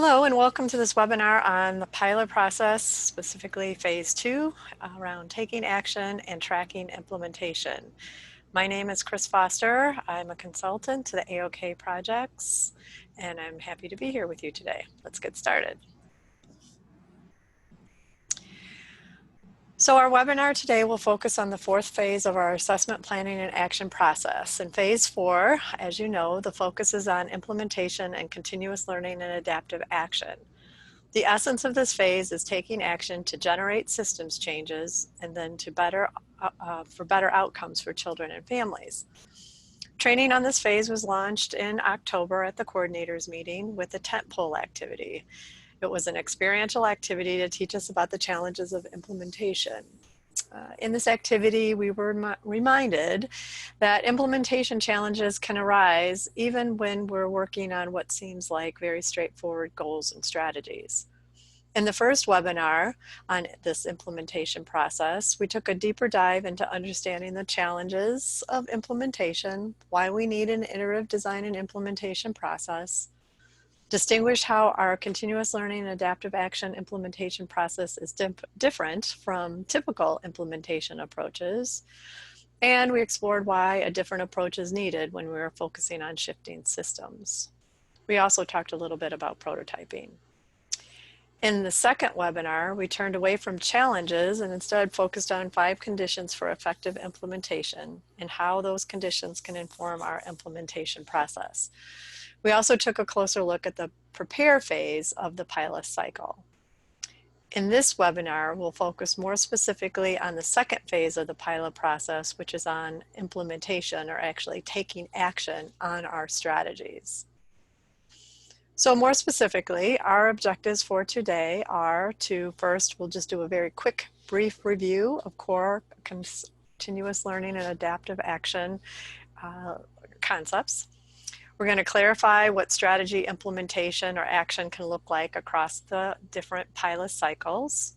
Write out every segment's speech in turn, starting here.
Hello and welcome to this webinar on the PILA process, specifically phase 2, around taking action and tracking implementation. My name is Chris Foster. I'm a consultant to the AOK projects and I'm happy to be here with you today. Let's get started. So our webinar today will focus on the fourth phase of our assessment planning and action process. In phase 4, as you know, the focus is on implementation and continuous learning and adaptive action. The essence of this phase is taking action to generate systems changes and then to better outcomes for children and families. Training on this phase was launched in October at the coordinators meeting with a tentpole activity. It was an experiential activity to teach us about the challenges of implementation. In this activity, we were reminded that implementation challenges can arise even when we're working on what seems like very straightforward goals and strategies. In the first webinar on this implementation process, we took a deeper dive into understanding the challenges of implementation, why we need an iterative design and implementation process, distinguish how our continuous learning and adaptive action implementation process is different from typical implementation approaches, and we explored why a different approach is needed when we were focusing on shifting systems. We also talked a little bit about prototyping. In the second webinar, we turned away from challenges and instead focused on 5 conditions for effective implementation and how those conditions can inform our implementation process. We also took a closer look at the prepare phase of the PILA cycle. In this webinar, we'll focus more specifically on the second phase of the PILA process, which is on implementation, or actually taking action on our strategies. So more specifically, our objectives for today are to first, we'll just do a very quick, brief review of core continuous learning and adaptive action concepts. We're going to clarify what strategy implementation or action can look like across the different PILA cycles.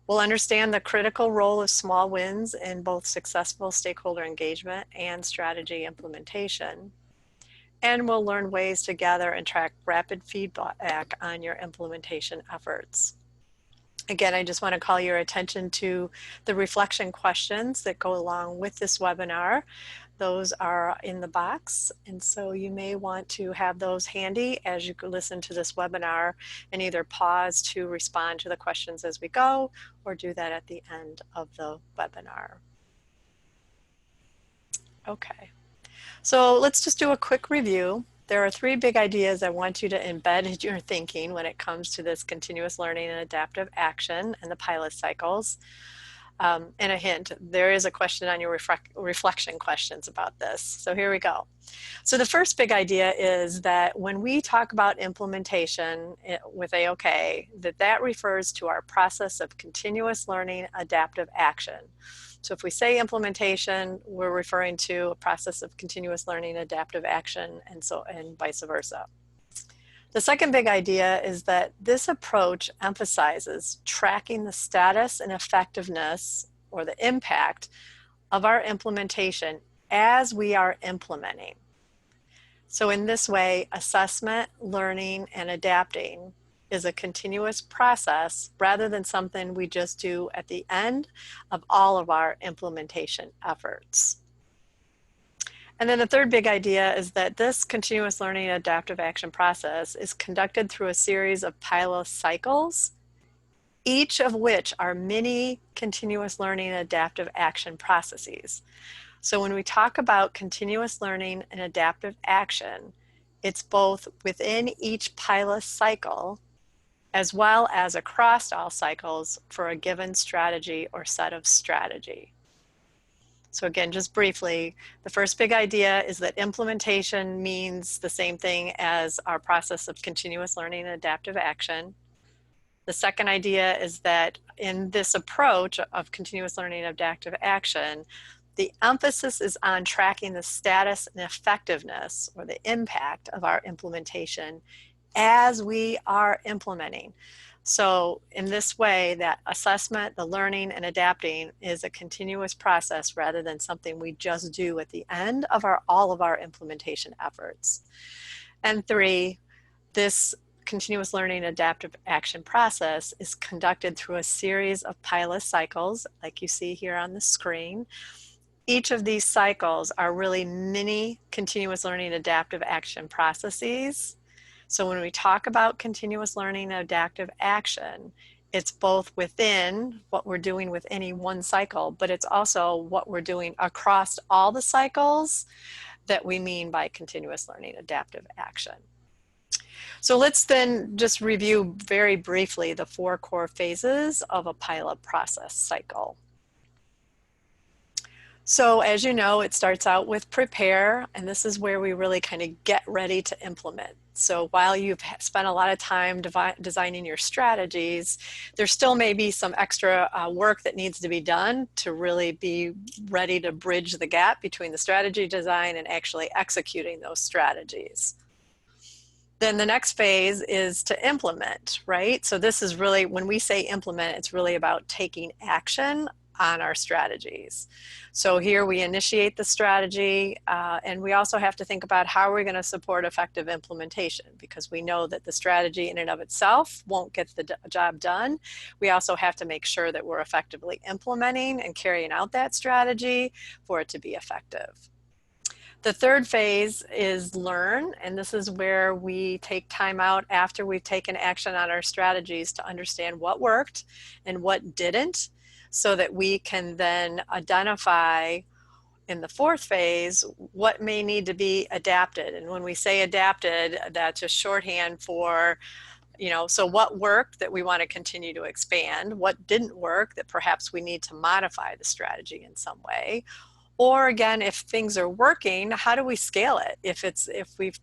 We'll understand the critical role of small wins in both successful stakeholder engagement and strategy implementation. And we'll learn ways to gather and track rapid feedback on your implementation efforts. Again, I just want to call your attention to the reflection questions that go along with this webinar. Those are in the box, and so you may want to have those handy as you listen to this webinar and either pause to respond to the questions as we go or do that at the end of the webinar. Okay, so let's just do a quick review. There are 3 big ideas I want you to embed in your thinking when it comes to this continuous learning and adaptive action and the PILA cycles. And a hint, there is a question on your reflection questions about this. So here we go. So the first big idea is that when we talk about implementation with AOK, that refers to our process of continuous learning adaptive action. So if we say implementation, we're referring to a process of continuous learning adaptive action and vice versa. The second big idea is that this approach emphasizes tracking the status and effectiveness or the impact of our implementation as we are implementing. So in this way, assessment, learning, and adapting is a continuous process rather than something we just do at the end of all of our implementation efforts. And then the third big idea is that this continuous learning and adaptive action process is conducted through a series of PILA cycles, each of which are mini continuous learning and adaptive action processes. So when we talk about continuous learning and adaptive action, it's both within each PILA cycle as well as across all cycles for a given strategy or set of strategy. So again, just briefly, the first big idea is that implementation means the same thing as our process of continuous learning and adaptive action. The second idea is that in this approach of continuous learning and adaptive action, the emphasis is on tracking the status and effectiveness or the impact of our implementation as we are implementing. So in this way, that assessment, the learning, and adapting is a continuous process rather than something we just do at the end of all of our implementation efforts. And 3, this continuous learning adaptive action process is conducted through a series of PILA cycles, like you see here on the screen. Each of these cycles are really mini continuous learning adaptive action processes. So when we talk about continuous learning adaptive action, it's both within what we're doing with any one cycle, but it's also what we're doing across all the cycles that we mean by continuous learning adaptive action. So let's then just review very briefly the 4 core phases of a PILA process cycle. So as you know, it starts out with prepare, and this is where we really kind of get ready to implement. So while you've spent a lot of time designing your strategies, there still may be some extra work that needs to be done to really be ready to bridge the gap between the strategy design and actually executing those strategies. Then the next phase is to implement, right? So this is really, when we say implement, it's really about taking action on our strategies. So here we initiate the strategy, and we also have to think about how we're going to support effective implementation, because we know that the strategy in and of itself won't get the job done. We also have to make sure that we're effectively implementing and carrying out that strategy for it to be effective. The third phase is learn, and this is where we take time out after we've taken action on our strategies to understand what worked and what didn't, so that we can then identify in the fourth phase what may need to be adapted. And when we say adapted, that's just shorthand for, so what worked that we want to continue to expand, what didn't work that perhaps we need to modify the strategy in some way. Or again, if things are working, how do we scale it? If we've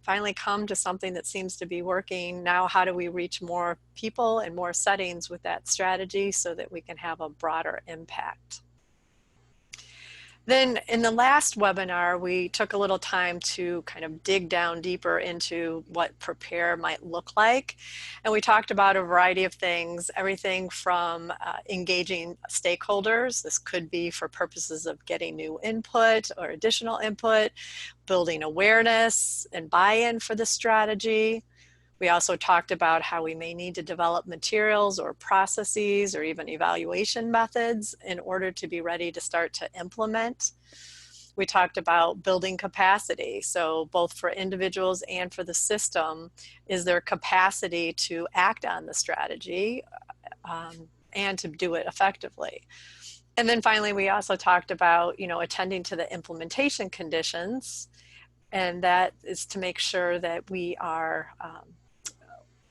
finally come to something that seems to be working, now how do we reach more people and more settings with that strategy so that we can have a broader impact? Then in the last webinar, we took a little time to kind of dig down deeper into what prepare might look like. And we talked about a variety of things, everything from engaging stakeholders. This could be for purposes of getting new input or additional input, building awareness and buy-in for the strategy. We also talked about how we may need to develop materials or processes or even evaluation methods in order to be ready to start to implement. We talked about building capacity. So both for individuals and for the system, is there capacity to act on the strategy and to do it effectively? And then finally, we also talked about, attending to the implementation conditions. And that is to make sure that we are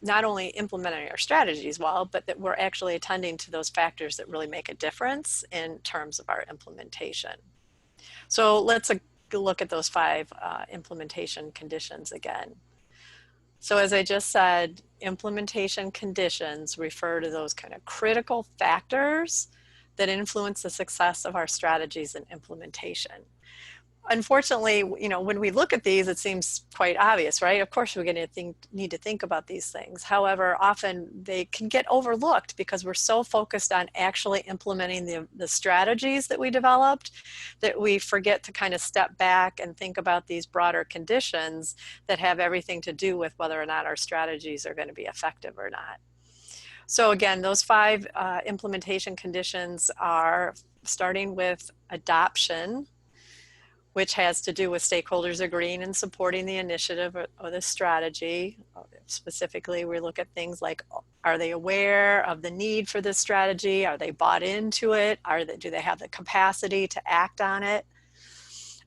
not only implementing our strategies well, but that we're actually attending to those factors that really make a difference in terms of our implementation. So let's look at those 5 implementation conditions again. So as I just said, implementation conditions refer to those kind of critical factors that influence the success of our strategies and implementation. Unfortunately, when we look at these, it seems quite obvious, right? Of course, we're going to need to think about these things. However, often they can get overlooked because we're so focused on actually implementing the strategies that we developed that we forget to kind of step back and think about these broader conditions that have everything to do with whether or not our strategies are going to be effective or not. So again, those 5 implementation conditions are starting with adoption, which has to do with stakeholders agreeing and supporting the initiative or the strategy. Specifically, we look at things like, are they aware of the need for this strategy? Are they bought into it? Do they have the capacity to act on it?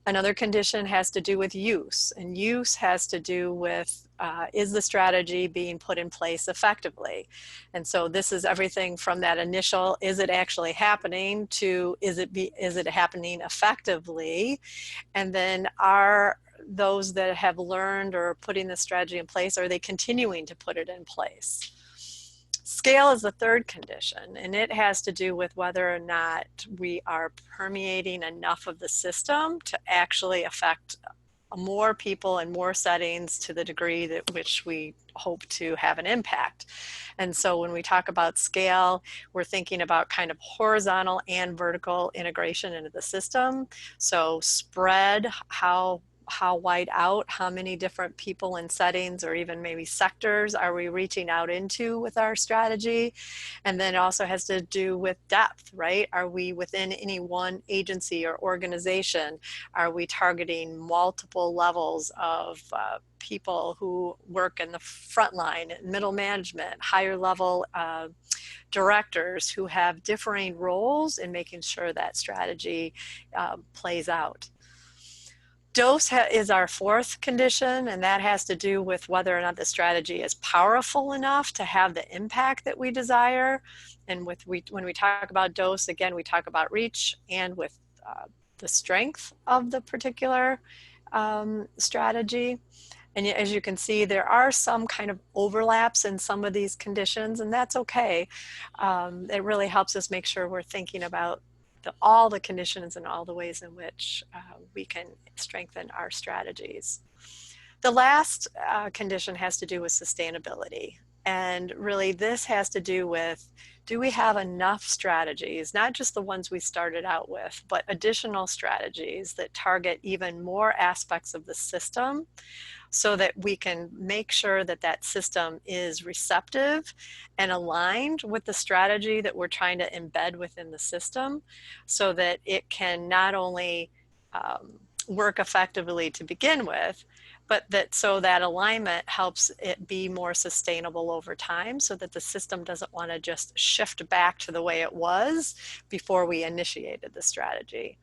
Another condition has to do with use, and use has to do with is the strategy being put in place effectively? And so this is everything from that initial, is it actually happening, to is it happening effectively? And then are those that have learned or putting the strategy in place, are they continuing to put it in place? Scale is the third condition, and it has to do with whether or not we are permeating enough of the system to actually affect more people and more settings to the degree that which we hope to have an impact. And so when we talk about scale, we're thinking about kind of horizontal and vertical integration into the system. So spread, how how wide out, how many different people and settings or even maybe sectors are we reaching out into with our strategy? And then it also has to do with depth, right? Are we within any one agency or organization? Are we targeting multiple levels of people who work in the front line, middle management, higher level directors who have differing roles in making sure that strategy plays out? Dose is our fourth condition, and that has to do with whether or not the strategy is powerful enough to have the impact that we desire. And when we talk about dose, again, we talk about reach and with the strength of the particular strategy. And as you can see, there are some kind of overlaps in some of these conditions, and that's okay. It really helps us make sure we're thinking about all the conditions and all the ways in which we can strengthen our strategies. The last condition has to do with sustainability. And really this has to do with, do we have enough strategies, not just the ones we started out with, but additional strategies that target even more aspects of the system, so that we can make sure that that system is receptive and aligned with the strategy that we're trying to embed within the system, so that it can not only work effectively to begin with, but so that alignment helps it be more sustainable over time, so that the system doesn't want to just shift back to the way it was before we initiated the strategy.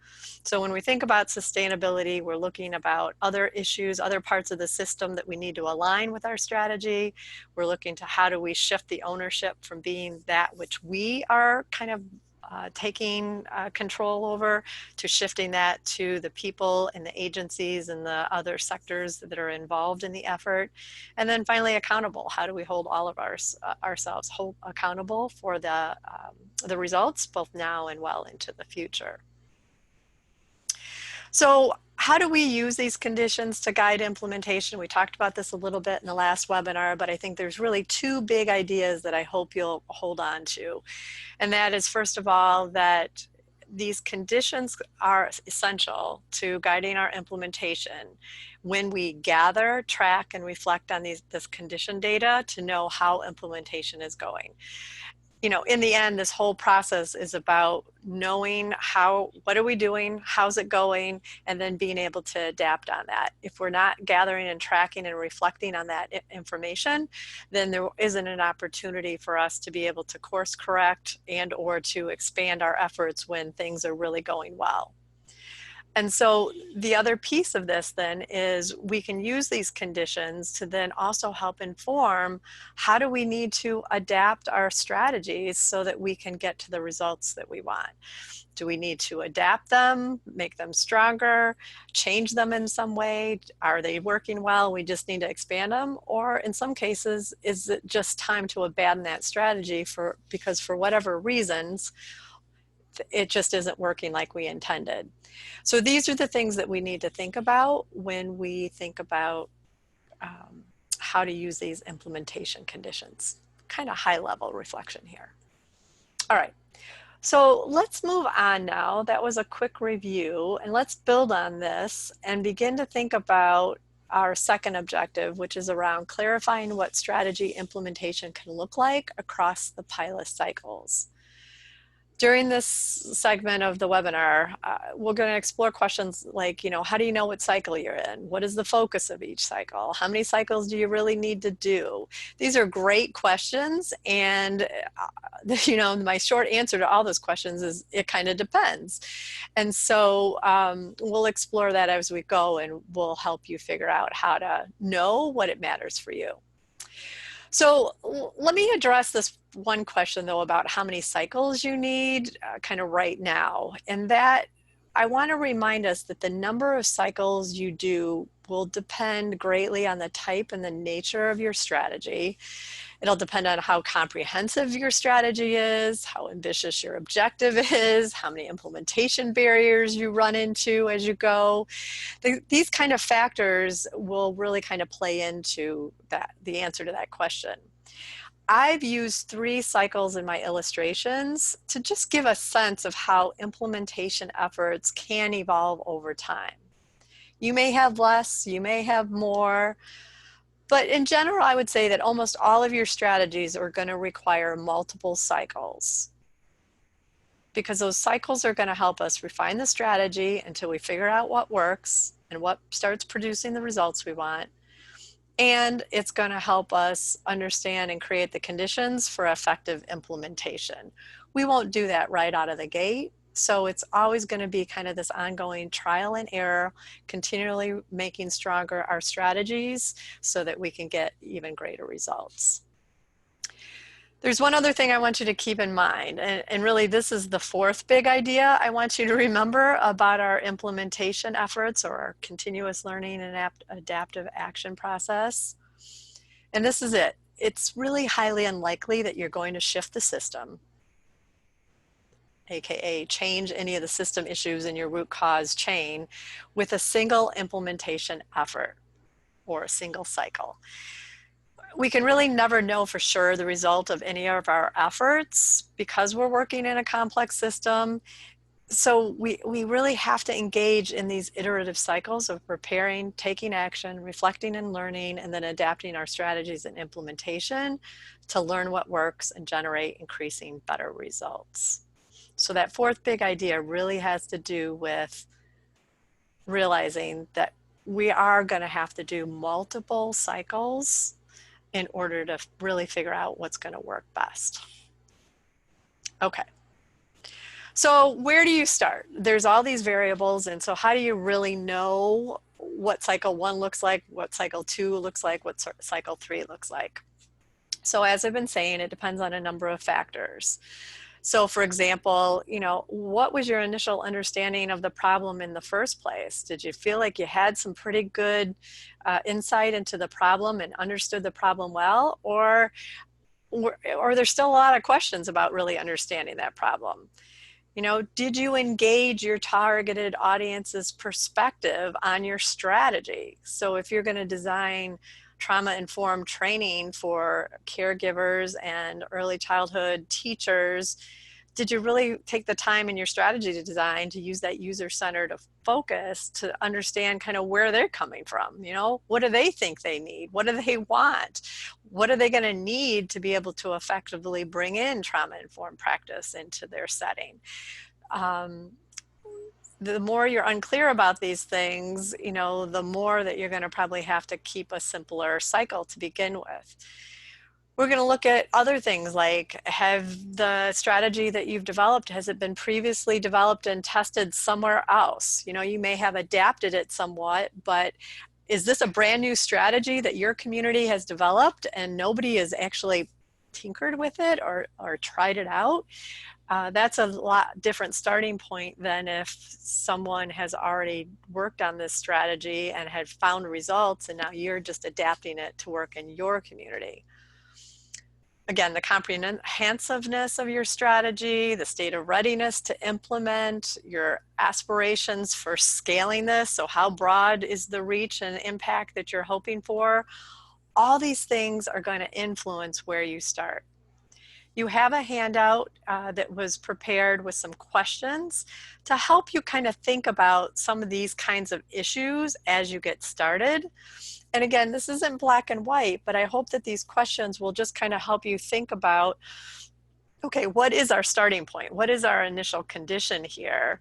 So when we think about sustainability, we're looking about other issues, other parts of the system that we need to align with our strategy. We're looking to how do we shift the ownership from being that which we are kind of taking control over, to shifting that to the people and the agencies and the other sectors that are involved in the effort. And then finally, accountable. How do we hold all of ourselves accountable for the results, both now and well into the future? So how do we use these conditions to guide implementation? We talked about this a little bit in the last webinar, but I think there's really two big ideas that I hope you'll hold on to. And that is, first of all, that these conditions are essential to guiding our implementation when we gather, track, and reflect on this condition data to know how implementation is going. You know, in the end, this whole process is about knowing what are we doing, how's it going, and then being able to adapt on that. If we're not gathering and tracking and reflecting on that information, then there isn't an opportunity for us to be able to course correct and or to expand our efforts when things are really going well. And so the other piece of this then is we can use these conditions to then also help inform how do we need to adapt our strategies so that we can get to the results that we want. Do we need to adapt them, make them stronger, change them in some way? Are they working well? We just need to expand them? Or in some cases, is it just time to abandon that strategy because for whatever reasons, it just isn't working like we intended? So these are the things that we need to think about when we think about how to use these implementation conditions. Kind of high level reflection here. All right, so let's move on now. That was a quick review, and let's build on this and begin to think about our second objective, which is around clarifying what strategy implementation can look like across the PILA cycles. During this segment of the webinar, we're going to explore questions like, how do you know what cycle you're in? What is the focus of each cycle? How many cycles do you really need to do? These are great questions, and my short answer to all those questions is it kind of depends. And so we'll explore that as we go, and we'll help you figure out how to know what it matters for you. So let me address this one question, though, about how many cycles you need kind of right now. And that I want to remind us that the number of cycles you do will depend greatly on the type and the nature of your strategy. It'll depend on how comprehensive your strategy is, how ambitious your objective is, how many implementation barriers you run into as you go. These kind of factors will really kind of play into the answer to that question. I've used 3 cycles in my illustrations to just give a sense of how implementation efforts can evolve over time. You may have less, you may have more, but in general, I would say that almost all of your strategies are going to require multiple cycles, because those cycles are going to help us refine the strategy until we figure out what works and what starts producing the results we want. And it's going to help us understand and create the conditions for effective implementation. We won't do that right out of the gate. So it's always going to be kind of this ongoing trial and error, continually making stronger our strategies so that we can get even greater results. There's one other thing I want you to keep in mind, and really this is the fourth big idea I want you to remember about our implementation efforts or our continuous learning and adaptive action process. And this is it. It's really highly unlikely that you're going to shift the system, aka change any of the system issues in your root cause chain, with a single implementation effort or a single cycle. We can really never know for sure the result of any of our efforts because we're working in a complex system. So we really have to engage in these iterative cycles of preparing, taking action, reflecting and learning, and then adapting our strategies and implementation to learn what works and generate increasing better results. So that fourth big idea really has to do with realizing that we are going to have to do multiple cycles in order to really figure out what's going to work best. Okay. So where do you start? There's all these variables, and so how do you really know what cycle 1 looks like, what cycle 2 looks like, what cycle 3 looks like? So as I've been saying, it depends on a number of factors. So for example, what was your initial understanding of the problem in the first place? Did you feel like you had some pretty good insight into the problem and understood the problem well? Or there's still a lot of questions about really understanding that problem? Did you engage your targeted audience's perspective on your strategy? So if you're going to design trauma-informed training for caregivers and early childhood teachers, did you really take the time in your strategy to design to use that user-centered focus to understand kind of where they're coming from? What do they think they need? What do they want? What are they going to need to be able to effectively bring in trauma-informed practice into their setting? The more you're unclear about these things, the more that you're going to probably have to keep a simpler cycle to begin with. We're going to look at other things like, have the strategy that you've developed, has it been previously developed and tested somewhere else? You may have adapted it somewhat, but is this a brand new strategy that your community has developed and nobody has actually tinkered with it or tried it out? That's a lot different starting point than if someone has already worked on this strategy and had found results and now you're just adapting it to work in your community. Again, the comprehensiveness of your strategy, the state of readiness to implement, your aspirations for scaling this, so how broad is the reach and impact that you're hoping for, all these things are going to influence where you start. You have a handout that was prepared with some questions to help you kind of think about some of these kinds of issues as you get started. And again, this isn't black and white, but I hope that these questions will just kind of help you think about, okay, what is our starting point? What is our initial condition here?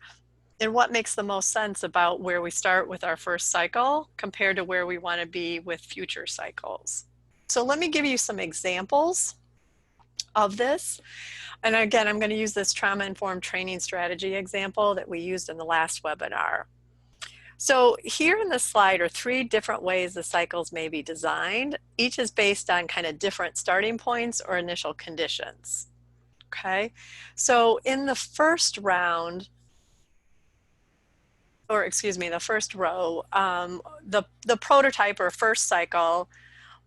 And what makes the most sense about where we start with our first cycle compared to where we want to be with future cycles? So let me give you some examples of this. And again, I'm going to use this trauma-informed training strategy example that we used in the last webinar. So here in this slide are 3 different ways the cycles may be designed. Each is based on kind of different starting points or initial conditions. Okay, so in the first round, or excuse me, the first row, the prototype or first cycle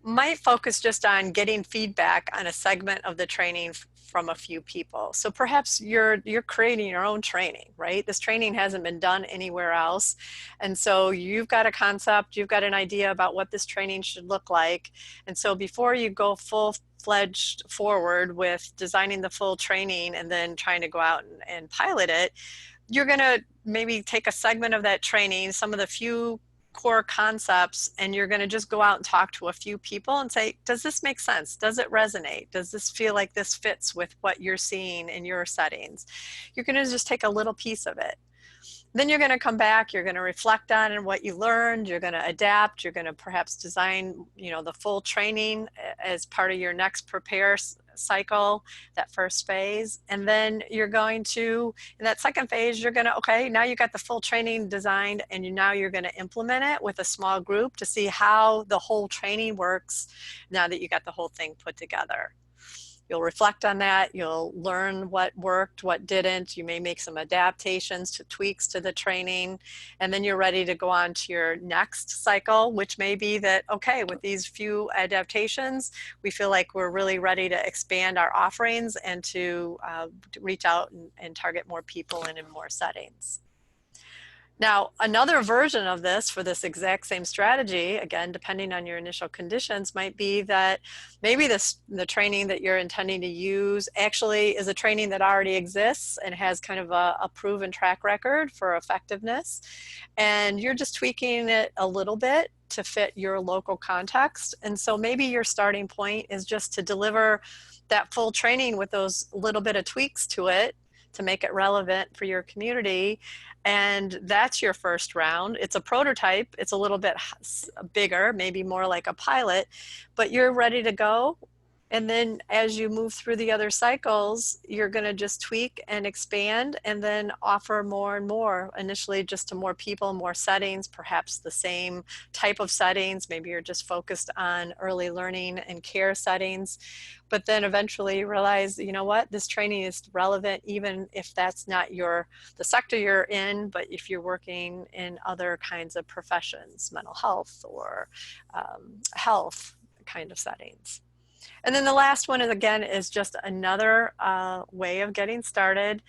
might focus just on getting feedback on a segment of the training from a few people. So perhaps you're creating your own training, right? This training hasn't been done anywhere else. And so you've got a concept, you've got an idea about what this training should look like. And so before you go full-fledged forward with designing the full training and then trying to go out and pilot it, you're going to maybe take a segment of that training, some of the few core concepts, and you're going to just go out and talk to a few people and say, does this make sense? Does it resonate? Does this feel like this fits with what you're seeing in your settings? You're going to just take a little piece of it. Then you're going to come back, you're going to reflect on what you learned, you're going to adapt, you're going to perhaps design, the full training as part of your next prepare cycle, that first phase. And then you're going to, in that second phase, you're going to, okay, now you got the full training designed, and now you're going to implement it with a small group to see how the whole training works now that you got the whole thing put together. You'll reflect on that. You'll learn what worked, what didn't. You may make some adaptations to tweaks to the training. And then you're ready to go on to your next cycle, which may be that, okay, with these few adaptations, we feel like we're really ready to expand our offerings and to reach out and target more people and in more settings. Now, another version of this for this exact same strategy, again, depending on your initial conditions, might be that maybe the training that you're intending to use actually is a training that already exists and has kind of a proven track record for effectiveness. And you're just tweaking it a little bit to fit your local context. And so maybe your starting point is just to deliver that full training with those little bit of tweaks to it to make it relevant for your community. And that's your first round. It's a prototype. It's a little bit bigger, maybe more like a pilot, but you're ready to go. And then as you move through the other cycles, you're going to just tweak and expand and then offer more and more, initially just to more people, more settings, perhaps the same type of settings. Maybe you're just focused on early learning and care settings, but then eventually you realize, you know what, this training is relevant even if that's not the sector you're in, but if you're working in other kinds of professions, mental health or health kind of settings. And then the last one is, again, is just another way of getting started.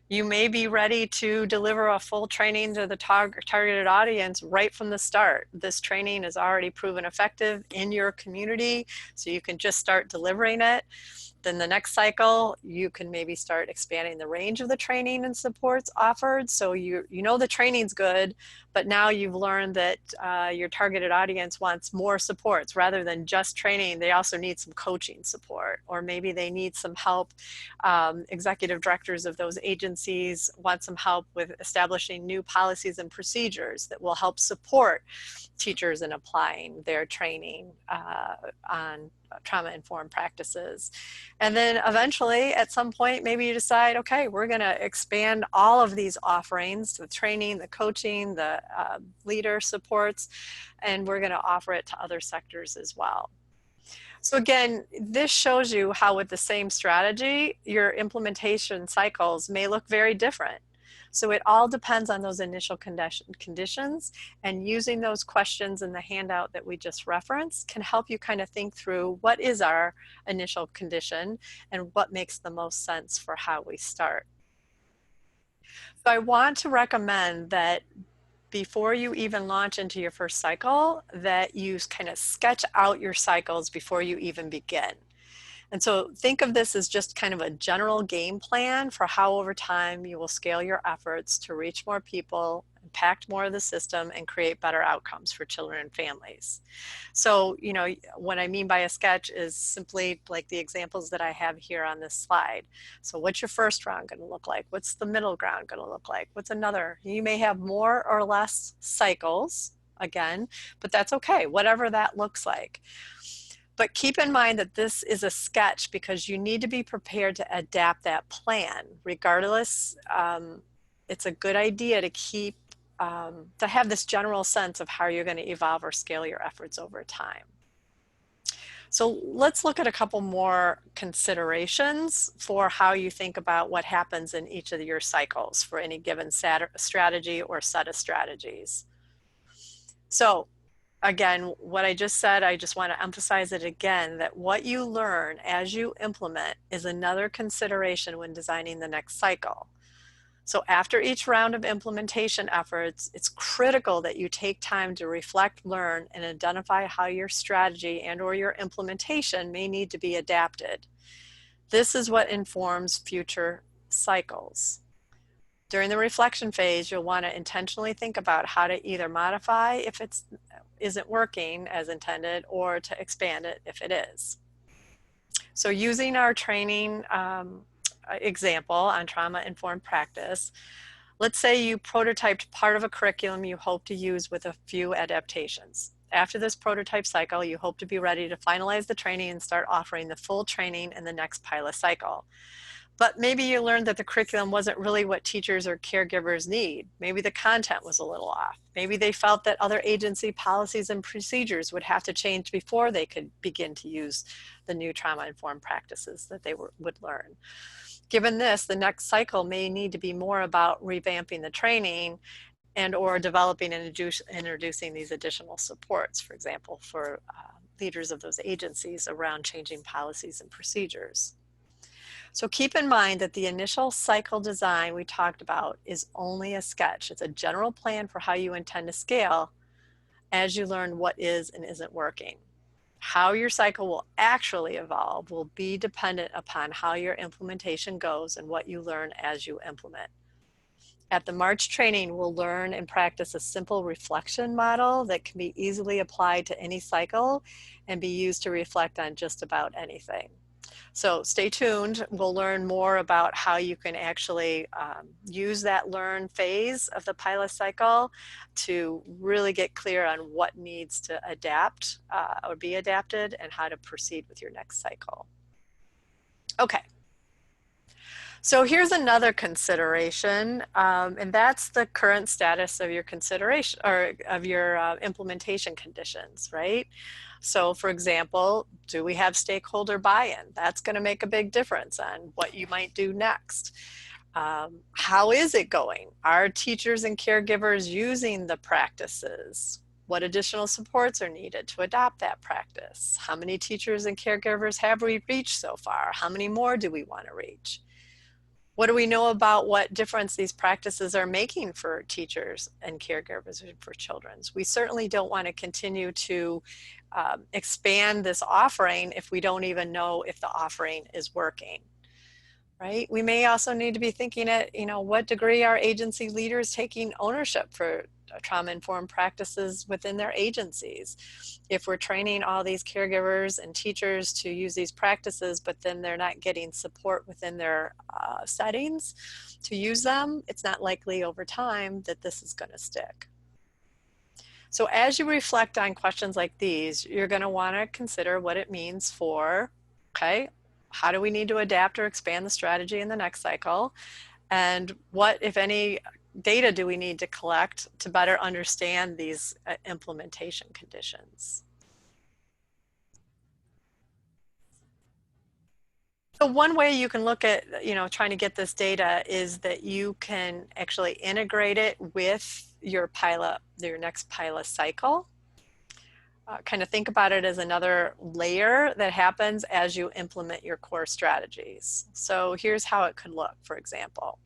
You may be ready to deliver a full training to the targeted audience right from the start. This training is already proven effective in your community, so you can just start delivering it. Then the next cycle, you can maybe start expanding the range of the training and supports offered. So you know the training's good, but now you've learned that your targeted audience wants more supports rather than just training. They also need some coaching support, or maybe they need some help. Executive directors of those agencies want some help with establishing new policies and procedures that will help support teachers in applying their training on trauma-informed practices. And then eventually at some point, maybe you decide, okay, we're going to expand all of these offerings, the training, the coaching, the leader supports, and we're going to offer it to other sectors as well. So again, this shows you how with the same strategy, your implementation cycles may look very different. So it all depends on those initial conditions, and using those questions in the handout that we just referenced can help you kind of think through what is our initial condition and what makes the most sense for how we start. So I want to recommend that before you even launch into your first cycle, that you kind of sketch out your cycles before you even begin. And so think of this as just kind of a general game plan for how over time you will scale your efforts to reach more people, impact more of the system, and create better outcomes for children and families. So, what I mean by a sketch is simply like the examples that I have here on this slide. So what's your first round going to look like? What's the middle ground going to look like? What's another? You may have more or less cycles, again, but that's okay, whatever that looks like. But keep in mind that this is a sketch because you need to be prepared to adapt that plan. Regardless, it's a good idea to to have this general sense of how you're going to evolve or scale your efforts over time. So let's look at a couple more considerations for how you think about what happens in each of your cycles for any given strategy or set of strategies. So again, what I just said, I just want to emphasize it again, that what you learn as you implement is another consideration when designing the next cycle. So after each round of implementation efforts, it's critical that you take time to reflect, learn, and identify how your strategy and/or your implementation may need to be adapted. This is what informs future cycles. During the reflection phase, you'll want to intentionally think about how to either modify if it isn't working as intended or to expand it if it is. So using our training example on trauma-informed practice, let's say you prototyped part of a curriculum you hope to use with a few adaptations. After this prototype cycle, you hope to be ready to finalize the training and start offering the full training in the next PILA cycle. But maybe you learned that the curriculum wasn't really what teachers or caregivers need. Maybe the content was a little off. Maybe they felt that other agency policies and procedures would have to change before they could begin to use the new trauma-informed practices that they would learn. Given this, the next cycle may need to be more about revamping the training and or developing and introducing these additional supports, for example, for leaders of those agencies around changing policies and procedures. So keep in mind that the initial cycle design we talked about is only a sketch. It's a general plan for how you intend to scale as you learn what is and isn't working. How your cycle will actually evolve will be dependent upon how your implementation goes and what you learn as you implement. At the March training, we'll learn and practice a simple reflection model that can be easily applied to any cycle and be used to reflect on just about anything. So stay tuned. We'll learn more about how you can actually use that learn phase of the PILA cycle to really get clear on what needs to adapt or be adapted and how to proceed with your next cycle. Okay. So here's another consideration, and that's the current status of your consideration or of your implementation conditions, right? So for example, do we have stakeholder buy-in? That's going to make a big difference on what you might do next. How is it going? Are teachers and caregivers using the practices? What additional supports are needed to adopt that practice? How many teachers and caregivers have we reached so far? How many more do we want to reach? What do we know about what difference these practices are making for teachers and caregivers and for children? We certainly don't want to continue to expand this offering if we don't even know if the offering is working, right? We may also need to be thinking at, what degree are agency leaders taking ownership for trauma-informed practices within their agencies. If we're training all these caregivers and teachers to use these practices, but then they're not getting support within their settings to use them, it's not likely over time that this is going to stick. So as you reflect on questions like these, you're going to want to consider what it means for, okay, how do we need to adapt or expand the strategy in the next cycle? And what, if any, data do we need to collect to better understand these implementation conditions? So one way you can look at, trying to get this data is that you can actually integrate it with your next PILA cycle. Kind of think about it as another layer that happens as you implement your core strategies. So here's how it could look, for example.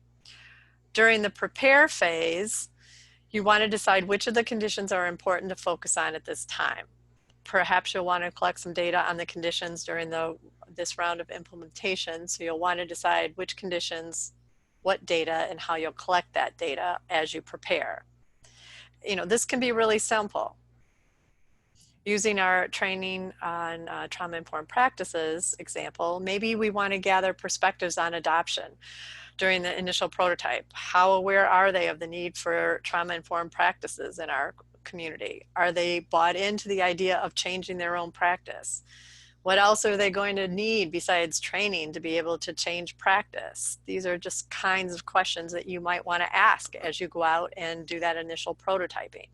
During the prepare phase, you want to decide which of the conditions are important to focus on at this time. Perhaps you'll want to collect some data on the conditions during this round of implementation. So you'll want to decide which conditions, what data, and how you'll collect that data as you prepare. This can be really simple. Using our training on trauma-informed practices example, maybe we want to gather perspectives on adoption during the initial prototype. How aware are they of the need for trauma-informed practices in our community? Are they bought into the idea of changing their own practice? What else are they going to need besides training to be able to change practice? These are just kinds of questions that you might want to ask as you go out and do that initial prototyping.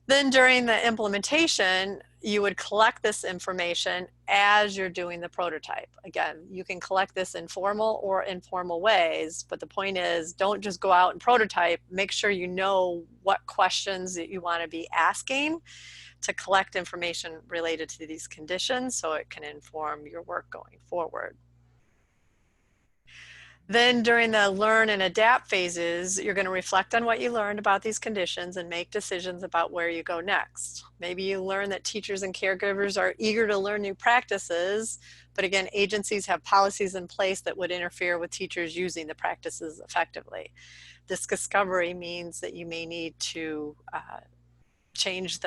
Then during the implementation, you would collect this information as you're doing the prototype. Again, you can collect this in formal or informal ways, but the point is don't just go out and prototype. Make sure you know what questions that you want to be asking to collect information related to these conditions so it can inform your work going forward. Then during the learn and adapt phases, you're going to reflect on what you learned about these conditions and make decisions about where you go next. Maybe you learn that teachers and caregivers are eager to learn new practices, but again, agencies have policies in place that would interfere with teachers using the practices effectively. This discovery means that you may need to change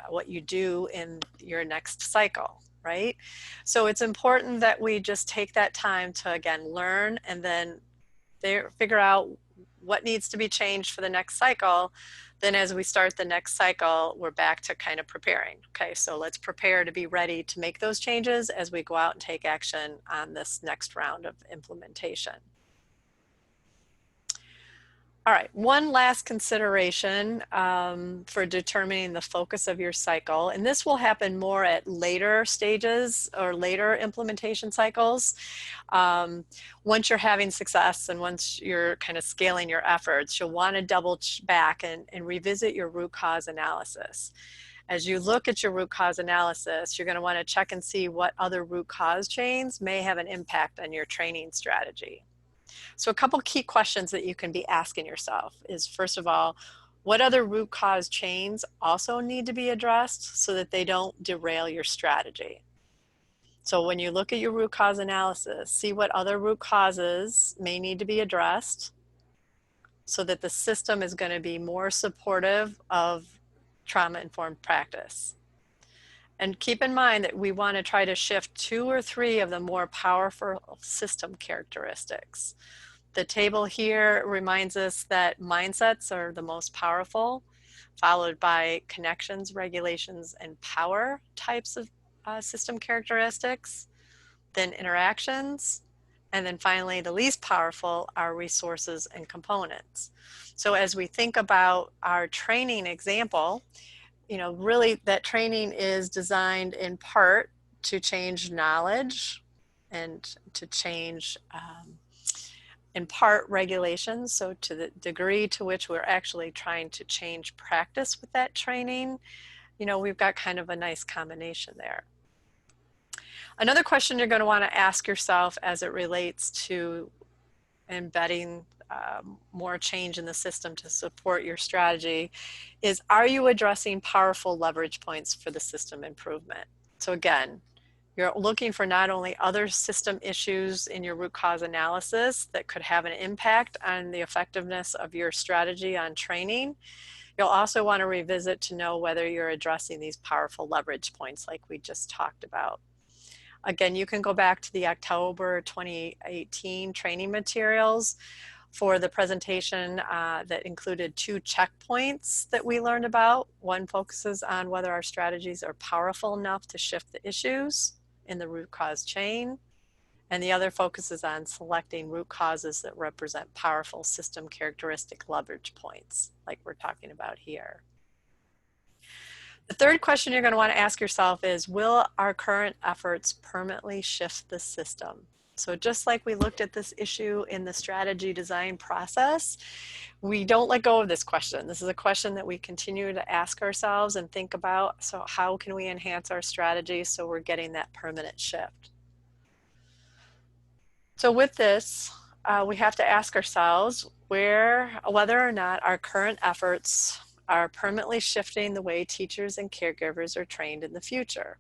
what you do in your next cycle, right? So it's important that we just take that time to, again, learn and then figure out what needs to be changed for the next cycle. Then as we start the next cycle, we're back to kind of preparing. Okay, so let's prepare to be ready to make those changes as we go out and take action on this next round of implementation. All right, one last consideration for determining the focus of your cycle, and this will happen more at later stages or later implementation cycles. Once you're having success and once you're kind of scaling your efforts, you'll want to double back and revisit your root cause analysis. As you look at your root cause analysis, you're going to want to check and see what other root cause chains may have an impact on your training strategy. So a couple key questions that you can be asking yourself is, first of all, what other root cause chains also need to be addressed so that they don't derail your strategy? So when you look at your root cause analysis, see what other root causes may need to be addressed so that the system is going to be more supportive of trauma-informed practice. And keep in mind that we want to try to shift 2 or 3 of the more powerful system characteristics. The table here reminds us that mindsets are the most powerful, followed by connections, regulations, and power types of system characteristics, then interactions, and then finally the least powerful are resources and components. So as we think about our training example, really that training is designed in part to change knowledge and to change in part regulations. So to the degree to which we're actually trying to change practice with that training, we've got kind of a nice combination there. Another question you're going to want to ask yourself as it relates to embedding more change in the system to support your strategy is, are you addressing powerful leverage points for the system improvement? So again, you're looking for not only other system issues in your root cause analysis that could have an impact on the effectiveness of your strategy on training. You'll also want to revisit to know whether you're addressing these powerful leverage points like we just talked about. Again, you can go back to the October 2018 training materials for the presentation that included 2 checkpoints that we learned about. One focuses on whether our strategies are powerful enough to shift the issues in the root cause chain, and the other focuses on selecting root causes that represent powerful system characteristic leverage points, like we're talking about here. The third question you're going to want to ask yourself is, will our current efforts permanently shift the system? So just like we looked at this issue in the strategy design process, we don't let go of this question. This is a question that we continue to ask ourselves and think about. So how can we enhance our strategy so we're getting that permanent shift? So with this, we have to ask ourselves whether or not our current efforts are permanently shifting the way teachers and caregivers are trained in the future.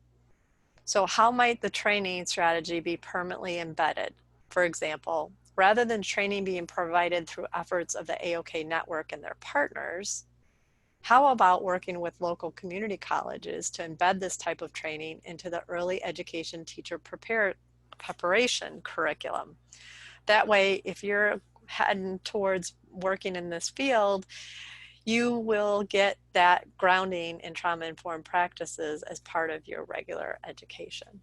So how might the training strategy be permanently embedded? For example, rather than training being provided through efforts of the AOK network and their partners, how about working with local community colleges to embed this type of training into the early education teacher preparation curriculum? That way, if you're heading towards working in this field, you will get that grounding in trauma-informed practices as part of your regular education.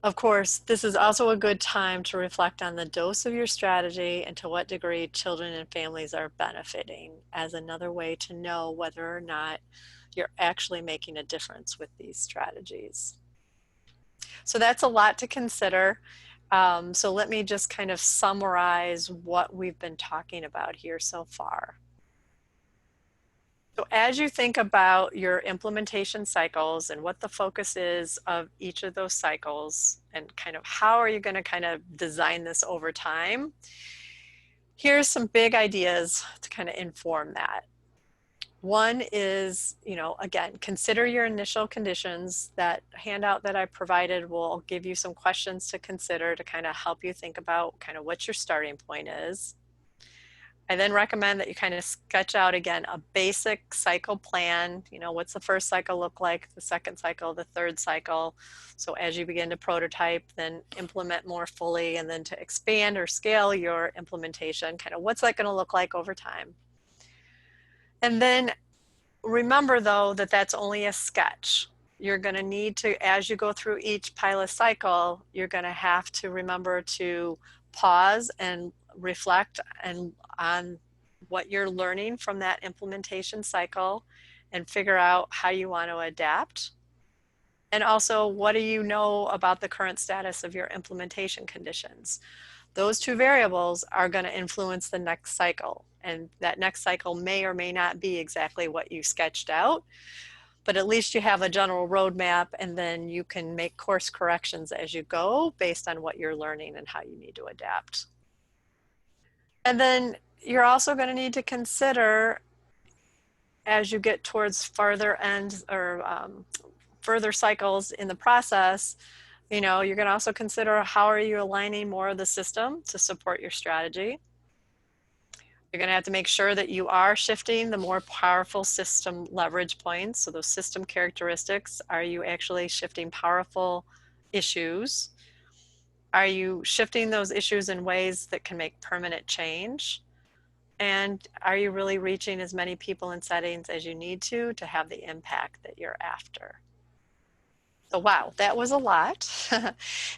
Of course, this is also a good time to reflect on the dose of your strategy and to what degree children and families are benefiting, as another way to know whether or not you're actually making a difference with these strategies. So that's a lot to consider. So let me just kind of summarize what we've been talking about here so far. So as you think about your implementation cycles and what the focus is of each of those cycles and kind of how are you going to kind of design this over time, here's some big ideas to kind of inform that. One is, again, consider your initial conditions. That handout that I provided will give you some questions to consider to kind of help you think about kind of what your starting point is. I then recommend that you kind of sketch out, again, a basic cycle plan. What's the first cycle look like, the second cycle, the third cycle. So as you begin to prototype, then implement more fully, and then to expand or scale your implementation, kind of what's that going to look like over time. And then remember, though, that that's only a sketch. You're going to need to, as you go through each PILA cycle, you're going to have to remember to pause and reflect on what you're learning from that implementation cycle and figure out how you want to adapt. And also, what do you know about the current status of your implementation conditions? Those two variables are going to influence the next cycle. And that next cycle may or may not be exactly what you sketched out, but at least you have a general roadmap, and then you can make course corrections as you go based on what you're learning and how you need to adapt. And then you're also going to need to consider, as you get towards farther ends or further cycles in the process, you're going to also consider how are you aligning more of the system to support your strategy. You're going to have to make sure that you are shifting the more powerful system leverage points. So those system characteristics, are you actually shifting powerful issues? Are you shifting those issues in ways that can make permanent change? And are you really reaching as many people and settings as you need to have the impact that you're after? So wow, that was a lot.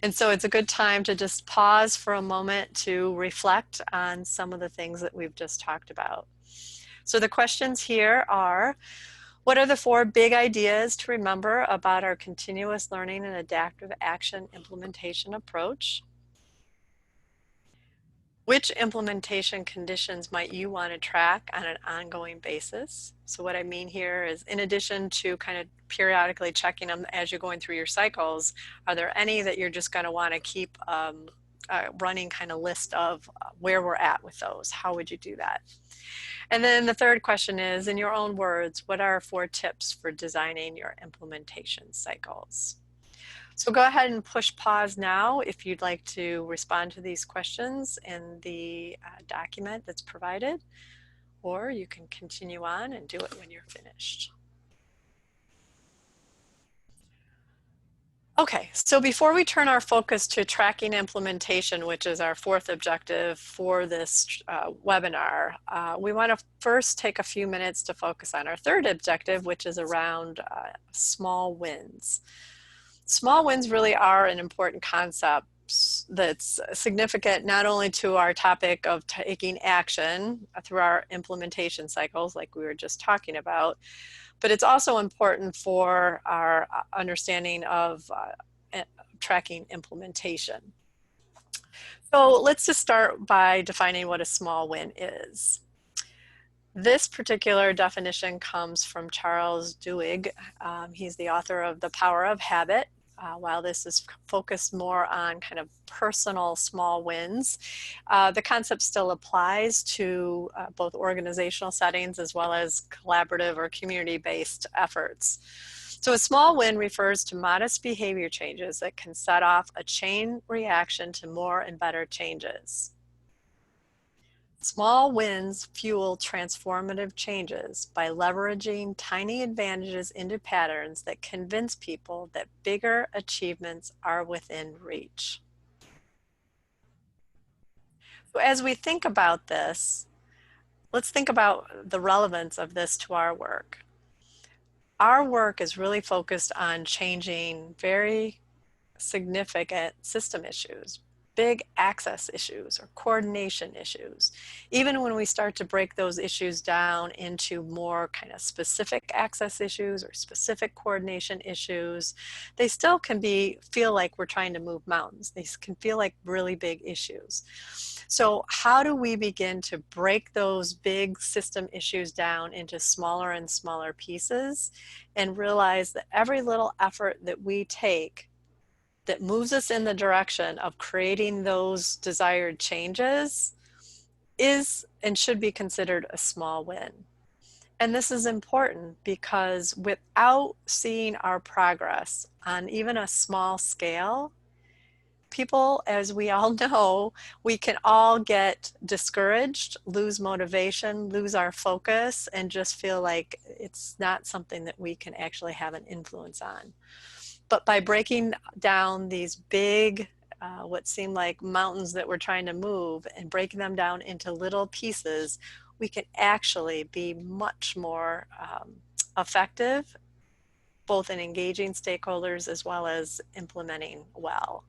And so it's a good time to just pause for a moment to reflect on some of the things that we've just talked about. So the questions here are, what are the 4 big ideas to remember about our continuous learning and adaptive action implementation approach? Which implementation conditions might you want to track on an ongoing basis? So what I mean here is, in addition to kind of periodically checking them as you're going through your cycles, are there any that you're just going to want to keep a running kind of list of where we're at with those? How would you do that? And then the third question is, in your own words, what are 4 tips for designing your implementation cycles? So go ahead and push pause now if you'd like to respond to these questions in the document that's provided, or you can continue on and do it when you're finished. Okay, so before we turn our focus to tracking implementation, which is our 4th objective for this webinar, we want to first take a few minutes to focus on our 3rd objective, which is around small wins. Small wins really are an important concept that's significant not only to our topic of taking action through our implementation cycles like we were just talking about, but it's also important for our understanding of tracking implementation. So let's just start by defining what a small win is. This particular definition comes from Charles Duhigg. He's the author of The Power of Habit. While this is focused more on kind of personal small wins, the concept still applies to both organizational settings as well as collaborative or community-based efforts. So a small win refers to modest behavior changes that can set off a chain reaction to more and better changes. Small wins fuel transformative changes by leveraging tiny advantages into patterns that convince people that bigger achievements are within reach. So as we think about this, let's think about the relevance of this to our work. Our work is really focused on changing very significant system issues, big access issues or coordination issues. Even when we start to break those issues down into more kind of specific access issues or specific coordination issues, they still can feel like we're trying to move mountains. They can feel like really big issues. So how do we begin to break those big system issues down into smaller and smaller pieces and realize that every little effort that we take that moves us in the direction of creating those desired changes is and should be considered a small win. And this is important because without seeing our progress on even a small scale, people, as we all know, we can all get discouraged, lose motivation, lose our focus, and just feel like it's not something that we can actually have an influence on. But by breaking down these big, what seem like mountains that we're trying to move and breaking them down into little pieces, we can actually be much more effective, both in engaging stakeholders as well as implementing well.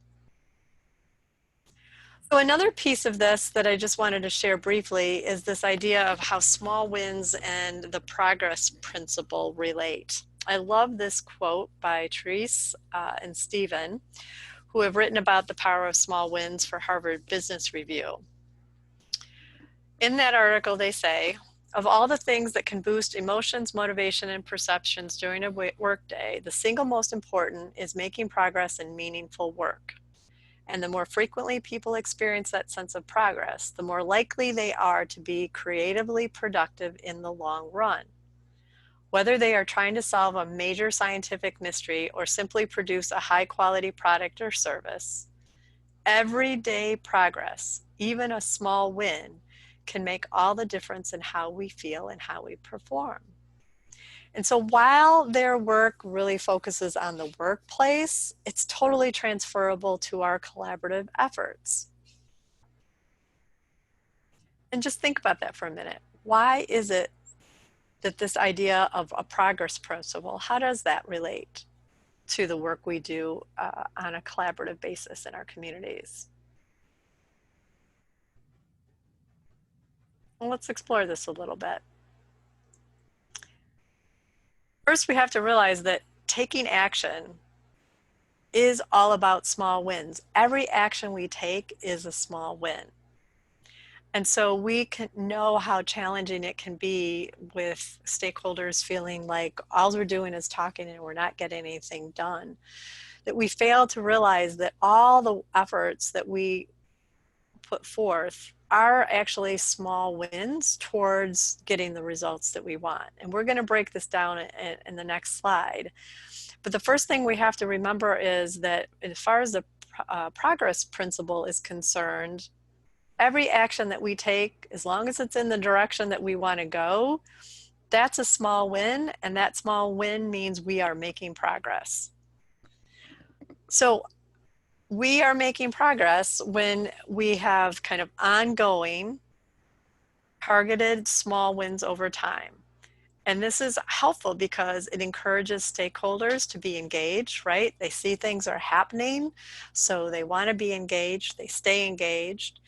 So another piece of this that I just wanted to share briefly is this idea of how small wins and the progress principle relate. I love this quote by Therese and Stephen, who have written about the power of small wins for Harvard Business Review. In that article, they say, of all the things that can boost emotions, motivation, and perceptions during a workday, the single most important is making progress in meaningful work. And the more frequently people experience that sense of progress, the more likely they are to be creatively productive in the long run. Whether they are trying to solve a major scientific mystery or simply produce a high-quality product or service, everyday progress, even a small win, can make all the difference in how we feel and how we perform. And so while their work really focuses on the workplace, it's totally transferable to our collaborative efforts. And just think about that for a minute. Why is it that this idea of a progress principle, how does that relate to the work we do on a collaborative basis in our communities? Well, let's explore this a little bit. First, we have to realize that taking action is all about small wins. Every action we take is a small win. And so we can know how challenging it can be with stakeholders feeling like all we're doing is talking and we're not getting anything done. That we fail to realize that all the efforts that we put forth are actually small wins towards getting the results that we want. And we're going to break this down in the next slide. But the first thing we have to remember is that as far as the progress principle is concerned, every action that we take, as long as it's in the direction that we want to go, that's a small win, and that small win means we are making progress. So we are making progress when we have kind of ongoing, targeted small wins over time. And this is helpful because it encourages stakeholders to be engaged, right? They see things are happening, so they want to be engaged, they stay engaged.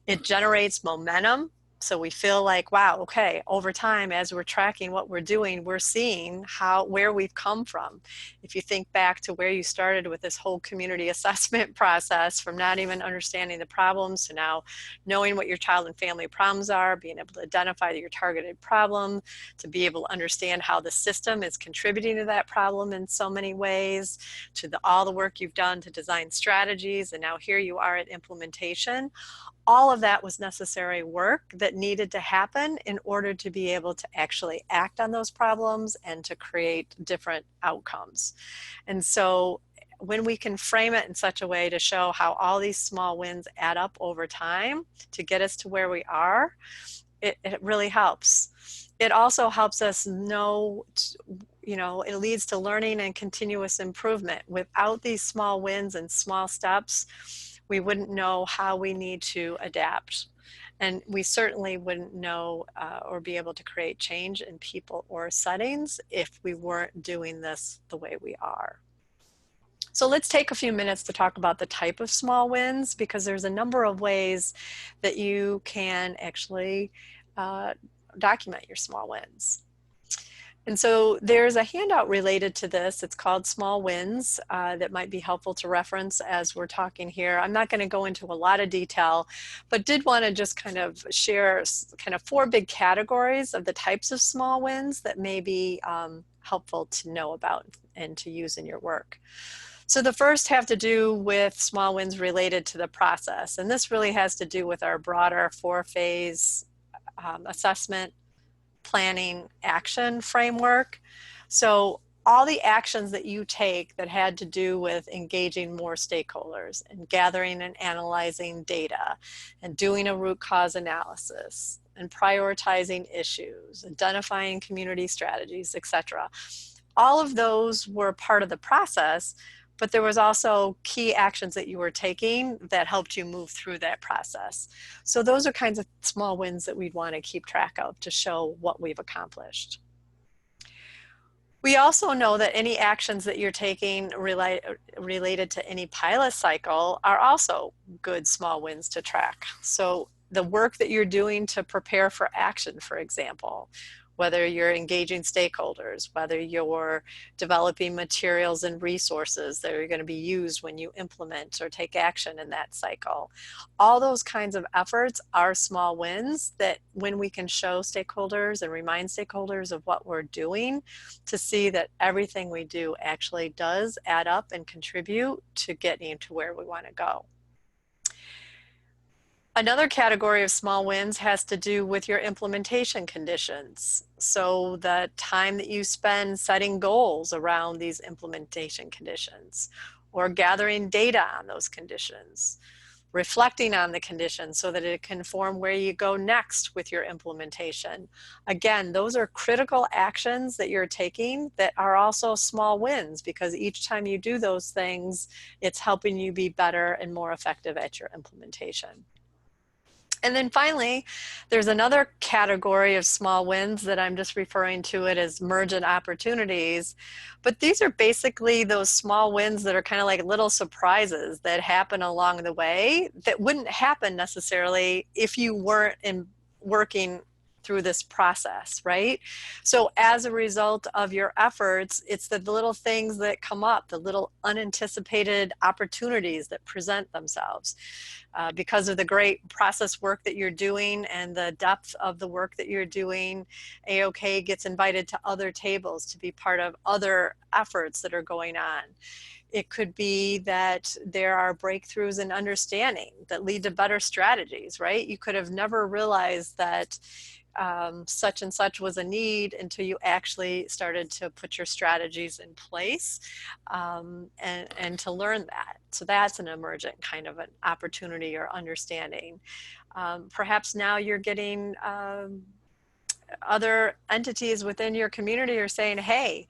It generates momentum. So we feel like, wow, okay, over time, as we're tracking what we're doing, we're seeing where we've come from. If you think back to where you started with this whole community assessment process, from not even understanding the problems to now knowing what your child and family problems are, being able to identify your targeted problem, to be able to understand how the system is contributing to that problem in so many ways, to all the work you've done to design strategies, and now here you are at implementation. All of that was necessary work that needed to happen in order to be able to actually act on those problems and to create different outcomes. And so when we can frame it in such a way to show how all these small wins add up over time to get us to where we are, it really helps. It also helps us know, it leads to learning and continuous improvement. Without these small wins and small steps, we wouldn't know how we need to adapt. And we certainly wouldn't know or be able to create change in people or settings if we weren't doing this the way we are. So let's take a few minutes to talk about the type of small wins, because there's a number of ways that you can actually uh, document your small wins. And so there's a handout related to this. It's called Small Wins that might be helpful to reference as we're talking here. I'm not going to go into a lot of detail, but did want to just kind of share kind of 4 big categories of the types of small wins that may be helpful to know about and to use in your work. So the first have to do with small wins related to the process. And this really has to do with our broader 4-phase assessment, planning, action framework. So all the actions that you take that had to do with engaging more stakeholders and gathering and analyzing data and doing a root cause analysis and prioritizing issues, identifying community strategies, etc. All of those were part of the process, but there was also key actions that you were taking that helped you move through that process. So those are kinds of small wins that we'd want to keep track of to show what we've accomplished. We also know that any actions that you're taking related to any PILA cycle are also good small wins to track. So the work that you're doing to prepare for action, for example, whether you're engaging stakeholders, whether you're developing materials and resources that are going to be used when you implement or take action in that cycle. All those kinds of efforts are small wins that when we can show stakeholders and remind stakeholders of what we're doing, to see that everything we do actually does add up and contribute to getting to where we want to go. Another category of small wins has to do with your implementation conditions. So the time that you spend setting goals around these implementation conditions, or gathering data on those conditions, reflecting on the conditions so that it can inform where you go next with your implementation. Again, those are critical actions that you're taking that are also small wins, because each time you do those things, it's helping you be better and more effective at your implementation. And then finally, there's another category of small wins that I'm just referring to it as emergent opportunities. But these are basically those small wins that are kind of like little surprises that happen along the way that wouldn't happen necessarily if you weren't working through this process, right? So as a result of your efforts, it's the little things that come up, the little unanticipated opportunities that present themselves. Because of the great process work that you're doing and the depth of the work that you're doing, AOK gets invited to other tables to be part of other efforts that are going on. It could be that there are breakthroughs in understanding that lead to better strategies, right? You could have never realized that such and such was a need until you actually started to put your strategies in place and to learn that. So that's an emergent kind of an opportunity or understanding. Perhaps now you're getting other entities within your community are saying, hey,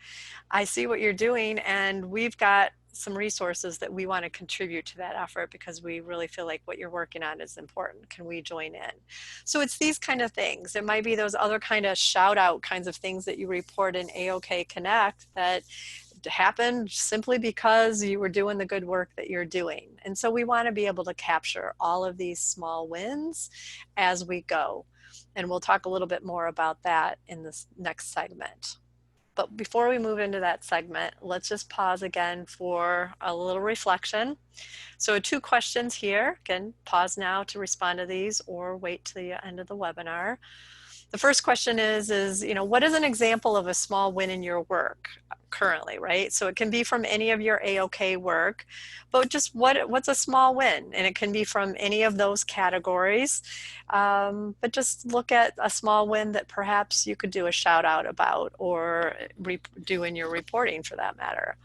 I see what you're doing and we've got some resources that we want to contribute to that effort because we really feel like what you're working on is important. Can we join in? So it's these kind of things. It might be those other kind of shout out kinds of things that you report in AOK Connect that happened simply because you were doing the good work that you're doing. And so we want to be able to capture all of these small wins as we go. And we'll talk a little bit more about that in this next segment. But before we move into that segment, let's just pause again for a little reflection. So 2 questions here. Again, pause now to respond to these or wait till the end of the webinar. The first question is, what is an example of a small win in your work currently, right? So it can be from any of your AOK work, but just what's a small win? And it can be from any of those categories, but just look at a small win that perhaps you could do a shout out about or do in your reporting for that matter.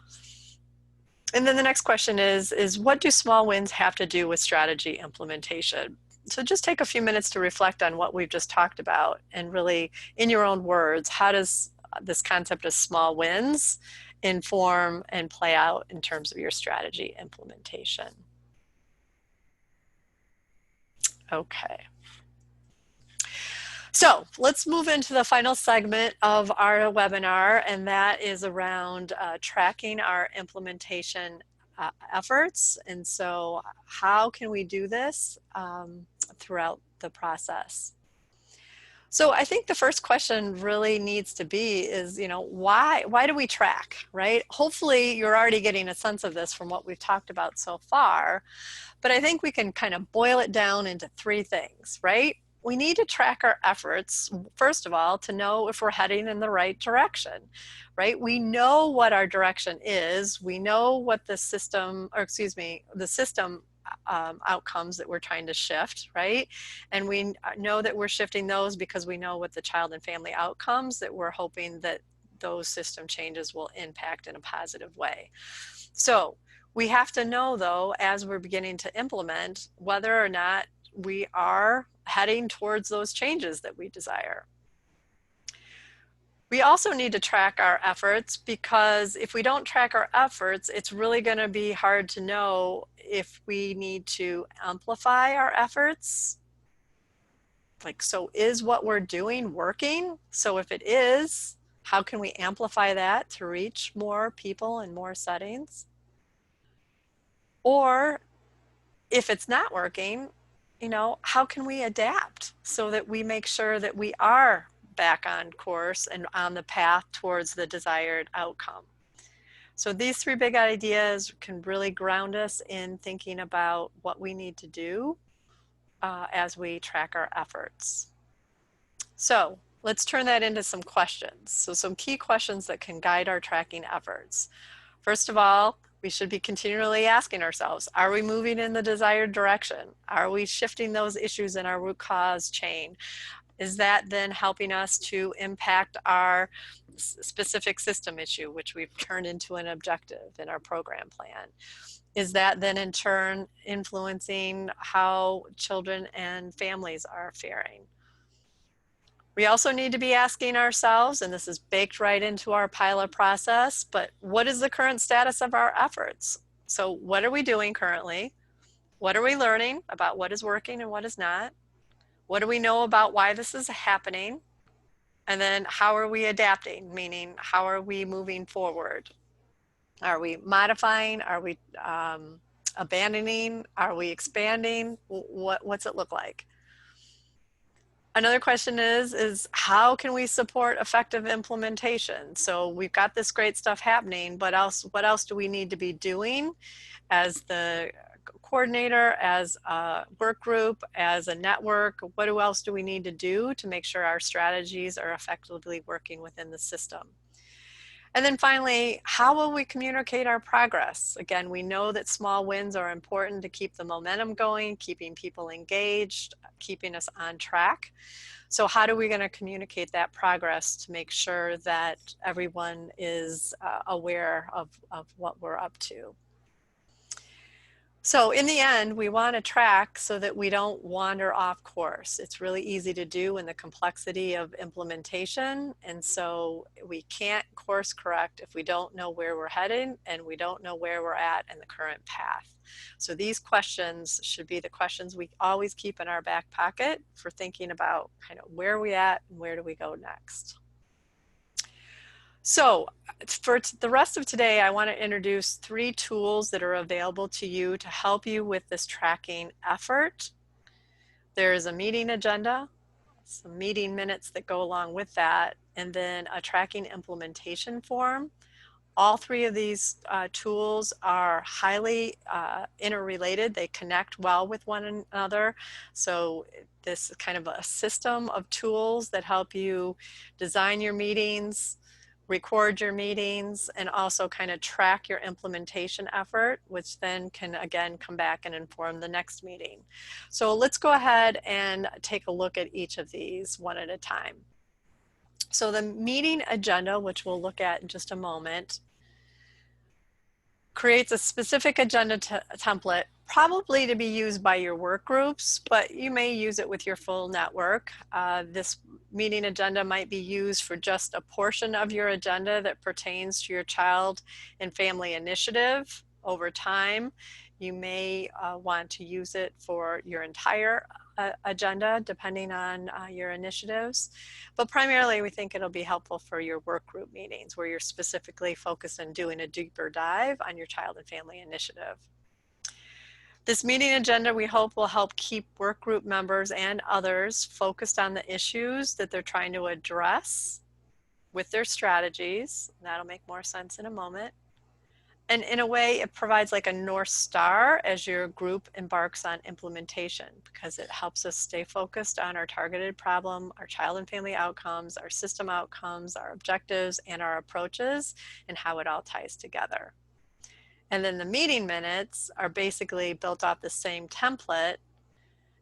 And then the next question is what do small wins have to do with strategy implementation? So just take a few minutes to reflect on what we've just talked about and really, in your own words, how does this concept of small wins inform and play out in terms of your strategy implementation? Okay. So let's move into the final segment of our webinar, and that is around tracking our implementation efforts. And so how can we do this throughout the process? So I think the first question really needs to be is, why do we track, right? Hopefully you're already getting a sense of this from what we've talked about so far, but I think we can kind of boil it down into three things, right? We need to track our efforts, first of all, to know if we're heading in the right direction, right? We know what our direction is. We know what the system, or excuse me, the system outcomes that we're trying to shift, right? And we know that we're shifting those because we know what the child and family outcomes that we're hoping that those system changes will impact in a positive way. So we have to know, though, as we're beginning to implement, whether or not we are heading towards those changes that we desire. We also need to track our efforts, because if we don't track our efforts, it's really going to be hard to know if we need to amplify our efforts. Like, so is what we're doing working? So if it is, how can we amplify that to reach more people in more settings? Or if it's not working, how can we adapt so that we make sure that we are back on course and on the path towards the desired outcome? So these three big ideas can really ground us in thinking about what we need to do as we track our efforts. So let's turn that into some questions. So some key questions that can guide our tracking efforts. First of all, we should be continually asking ourselves, are we moving in the desired direction? Are we shifting those issues in our root cause chain? Is that then helping us to impact our specific system issue, which we've turned into an objective in our program plan? Is that then in turn influencing how children and families are faring? We also need to be asking ourselves, and this is baked right into our PILA process, but what is the current status of our efforts? So what are we doing currently? What are we learning about what is working and what is not? What do we know about why this is happening? And then how are we adapting? Meaning, how are we moving forward? Are we modifying? Are we abandoning? Are we expanding? What's it look like? Another question is how can we support effective implementation? So we've got this great stuff happening, but what else do we need to be doing as the coordinator, as a work group, as a network? What else do we need to do to make sure our strategies are effectively working within the system? And then finally, how will we communicate our progress? Again, we know that small wins are important to keep the momentum going, keeping people engaged, keeping us on track. So how are we going to communicate that progress to make sure that everyone is aware of what we're up to? So in the end, we want to track so that we don't wander off course. It's really easy to do in the complexity of implementation. And so we can't course correct if we don't know where we're headed and we don't know where we're at in the current path. So these questions should be the questions we always keep in our back pocket for thinking about kind of where are we at and where do we go next. So for the rest of today, I want to introduce 3 tools that are available to you to help you with this tracking effort. There is a meeting agenda, some meeting minutes that go along with that, and then a tracking implementation form. All 3 of these tools are highly interrelated. They connect well with one another. So this is kind of a system of tools that help you design your meetings, record your meetings, and also kind of track your implementation effort, which then can again come back and inform the next meeting. So let's go ahead and take a look at each of these one at a time. So the meeting agenda, which we'll look at in just a moment, creates a specific agenda template, probably to be used by your work groups, but you may use it with your full network. This meeting agenda might be used for just a portion of your agenda that pertains to your child and family initiative. Over time, you may want to use it for your entire agenda depending on your initiatives. But primarily we think it'll be helpful for your work group meetings where you're specifically focused on doing a deeper dive on your child and family initiative. This meeting agenda we hope will help keep work group members and others focused on the issues that they're trying to address with their strategies. That'll make more sense in a moment. And in a way, it provides like a North Star as your group embarks on implementation, because it helps us stay focused on our targeted problem, our child and family outcomes, our system outcomes, our objectives, and our approaches, and how it all ties together. And then the meeting minutes are basically built off the same template.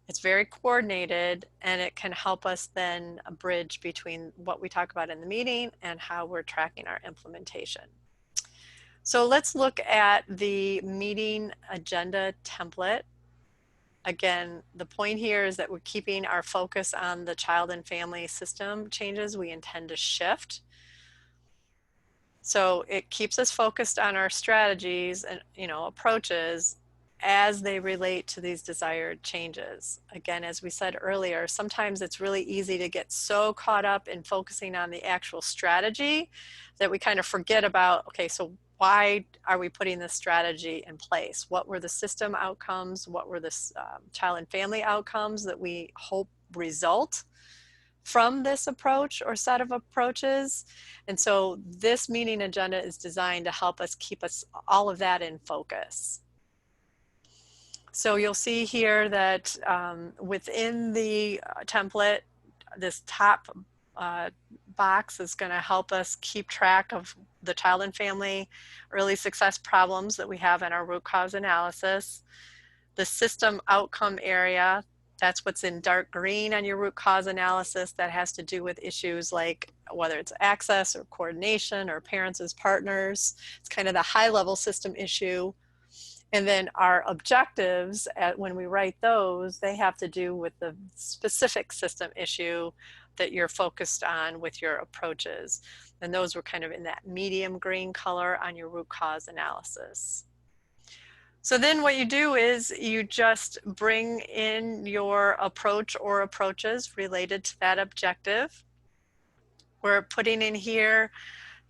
It's very coordinated, and it can help us then bridge between what we talk about in the meeting and how we're tracking our implementation. So let's look at the meeting agenda template. Again, the point here is that we're keeping our focus on the child and family system changes we intend to shift. So it keeps us focused on our strategies and approaches as they relate to these desired changes. Again, as we said earlier, sometimes it's really easy to get so caught up in focusing on the actual strategy that we kind of forget about, okay, so why are we putting this strategy in place? What were the system outcomes? What were the child and family outcomes that we hope result from this approach or set of approaches? And so this meeting agenda is designed to help us keep all of that in focus. So you'll see here that within the template, this top box is going to help us keep track of the child and family early success problems that we have in our root cause analysis. The system outcome area, that's what's in dark green on your root cause analysis. That has to do with issues like whether it's access or coordination or parents as partners. It's kind of the high level system issue. And then our objectives, when we write those, they have to do with the specific system issue that you're focused on with your approaches. And those were kind of in that medium green color on your root cause analysis. So then what you do is you just bring in your approach or approaches related to that objective. We're putting in here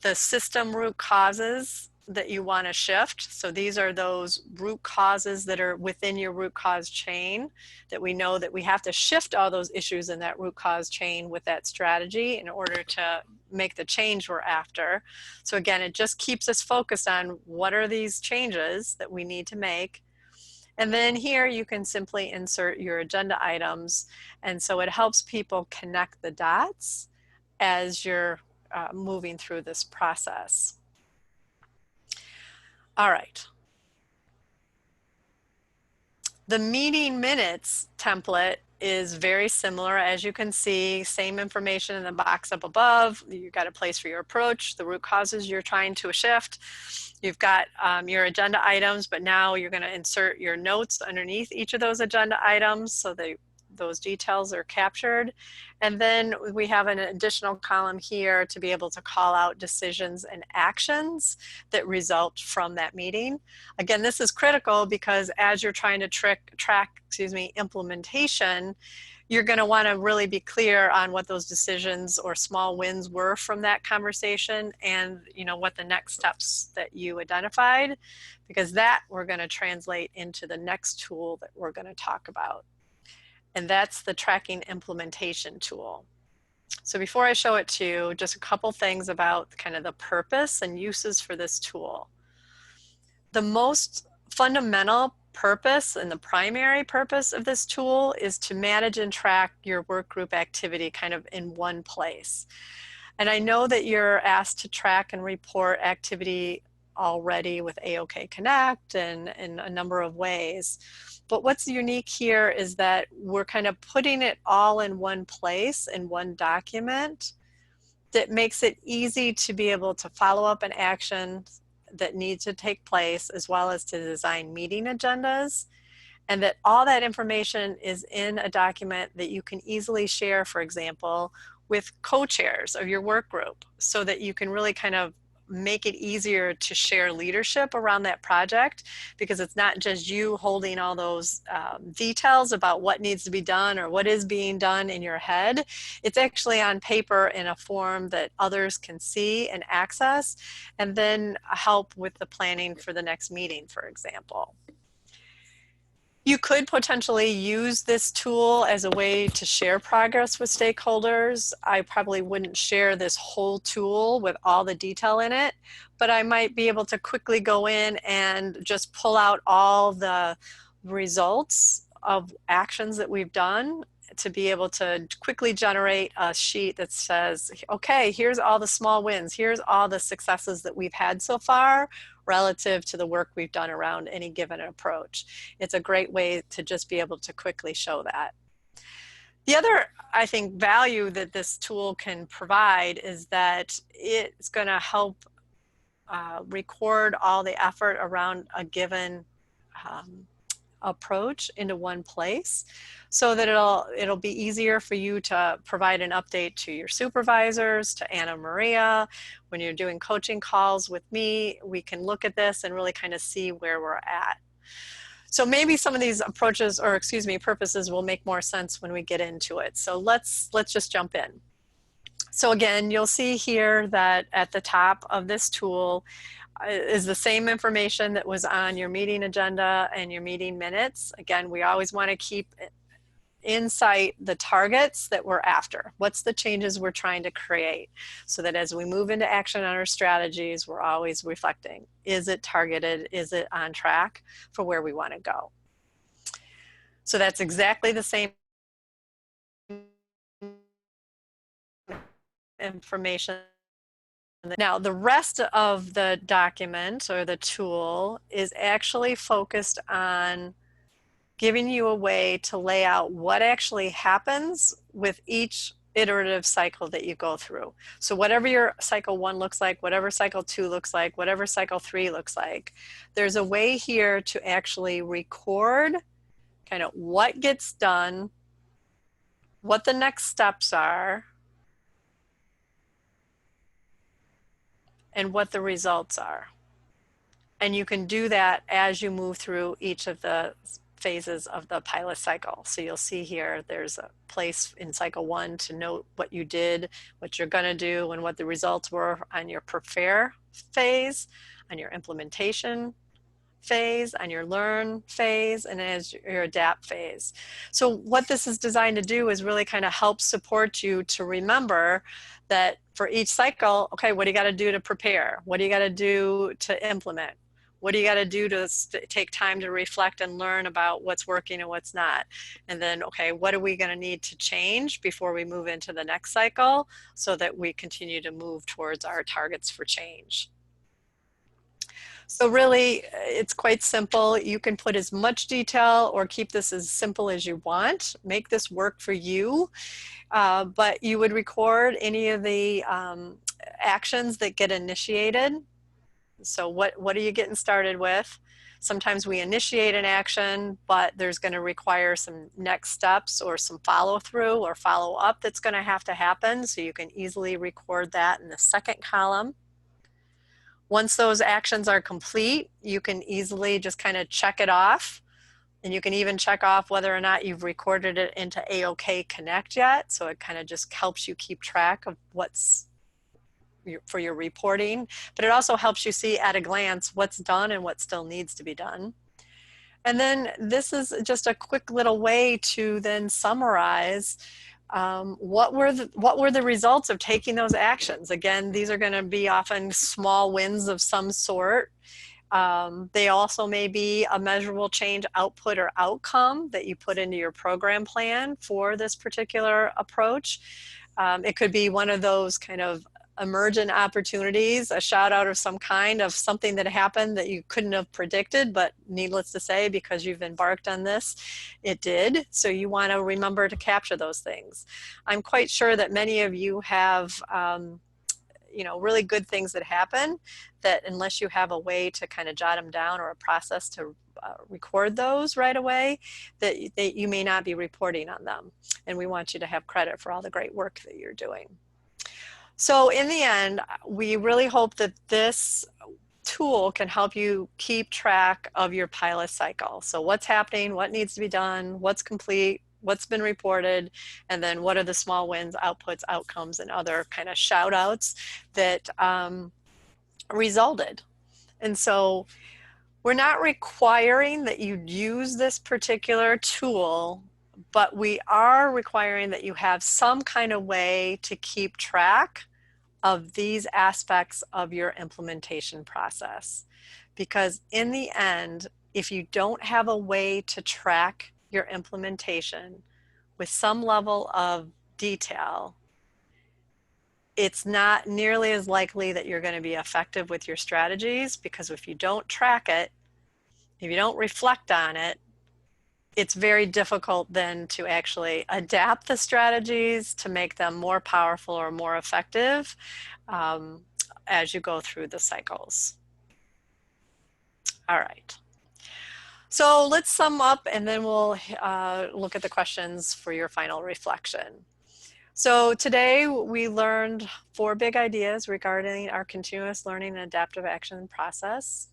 the system root causes that you want to shift. So these are those root causes that are within your root cause chain that we know that we have to shift all those issues in that root cause chain with that strategy in order to make the change we're after. So again, it just keeps us focused on what are these changes that we need to make. And then here you can simply insert your agenda items. And so it helps people connect the dots as you're moving through this process. All right. The meeting minutes template is very similar. As you can see, same information in the box up above. You've got a place for your approach, the root causes you're trying to shift. You've got your agenda items, but now you're going to insert your notes underneath each of those agenda items so those details are captured. And then we have an additional column here to be able to call out decisions and actions that result from that meeting. Again, this is critical because as you're trying to track implementation, you're going to want to really be clear on what those decisions or small wins were from that conversation and what the next steps that you identified, because that we're going to translate into the next tool that we're going to talk about. And that's the tracking implementation tool. So before I show it to you, just a couple things about kind of the purpose and uses for this tool. The most fundamental purpose and the primary purpose of this tool is to manage and track your work group activity kind of in one place. And I know that you're asked to track and report activity already with AOK Connect and in a number of ways. But what's unique here is that we're kind of putting it all in one place, in one document, that makes it easy to be able to follow up an action that needs to take place, as well as to design meeting agendas, and that all that information is in a document that you can easily share, for example, with co-chairs of your work group, so that you can really kind of make it easier to share leadership around that project, because it's not just you holding all those details about what needs to be done or what is being done in your head. It's actually on paper in a form that others can see and access, and then help with the planning for the next meeting, for example. You could potentially use this tool as a way to share progress with stakeholders. I probably wouldn't share this whole tool with all the detail in it, but I might be able to quickly go in and just pull out all the results of actions that we've done, to be able to quickly generate a sheet that says, okay, here's all the small wins, here's all the successes that we've had so far relative to the work we've done around any given approach. It's a great way to just be able to quickly show that. The other, I think, value that this tool can provide is that it's going to help record all the effort around a given approach into one place, so that it'll be easier for you to provide an update to your supervisors, to Anna Maria. When you're doing coaching calls with me, we can look at this and really kind of see where we're at. So maybe some of these approaches, or excuse me, purposes, will make more sense when we get into it. So let's just jump in. So again, you'll see here that at the top of this tool is the same information that was on your meeting agenda and your meeting minutes. Again, we always want to keep in sight the targets that we're after. What's the changes we're trying to create? So that as we move into action on our strategies, we're always reflecting, is it targeted? Is it on track for where we want to go? So that's exactly the same information. Now, the rest of the document or the tool is actually focused on giving you a way to lay out what actually happens with each iterative cycle that you go through. So whatever your cycle 1 looks like, whatever cycle 2 looks like, whatever cycle 3 looks like, there's a way here to actually record kind of what gets done, what the next steps are, and what the results are. And you can do that as you move through each of the phases of the PILA cycle. So you'll see here, there's a place in cycle 1 to note what you did, what you're going to do, and what the results were on your prepare phase, on your implementation phase, on your learn phase, and as your adapt phase. So what this is designed to do is really kind of help support you to remember that for each cycle, okay, what do you got to do to prepare? What do you got to do to implement? What do you got to do to take time to reflect and learn about what's working and what's not? And then, okay, what are we going to need to change before we move into the next cycle so that we continue to move towards our targets for change? So really, it's quite simple. You can put as much detail or keep this as simple as you want. Make this work for you. But you would record any of the actions that get initiated. So what are you getting started with? Sometimes we initiate an action, but there's going to require some next steps or some follow through or follow up that's going to happen. So you can easily record that in the second column. Once those actions are complete, you can easily just kind of check it off. And you can even check off whether or not you've recorded it into AOK Connect yet. So it kind of just helps you keep track of what's for your reporting. But it also helps you see at a glance what's done and what still needs to be done. And then this is just a quick little way to then summarize what were the results of taking those actions. Again, these are going to be often small wins of some sort. They also may be a measurable change output or outcome that you put into your program plan for this particular approach. It could be one of those kind of emergent opportunities, a shout out of some kind of something that happened that you couldn't have predicted, but needless to say, because you've embarked on this, it did. So you want to remember to capture those things. I'm quite sure that many of you have really good things that happen that unless you have a way to kind of jot them down or a process to record those right away, that you may not be reporting on them. And we want you to have credit for all the great work that you're doing. So in the end, we really hope that this tool can help you keep track of your PILA cycle. So what's happening, what needs to be done, what's complete, what's been reported, and then what are the small wins, outputs, outcomes, and other kind of shout outs that resulted. And so we're not requiring that you use this particular tool, but we are requiring that you have some kind of way to keep track of these aspects of your implementation process. Because in the end, if you don't have a way to track your implementation with some level of detail, it's not nearly as likely that you're going to be effective with your strategies, because if you don't track it, if you don't reflect on it, it's very difficult then to actually adapt the strategies to make them more powerful or more effective as you go through the cycles. All right. So let's sum up, and then we'll look at the questions for your final reflection. So today we learned 4 big ideas regarding our continuous learning and adaptive action process.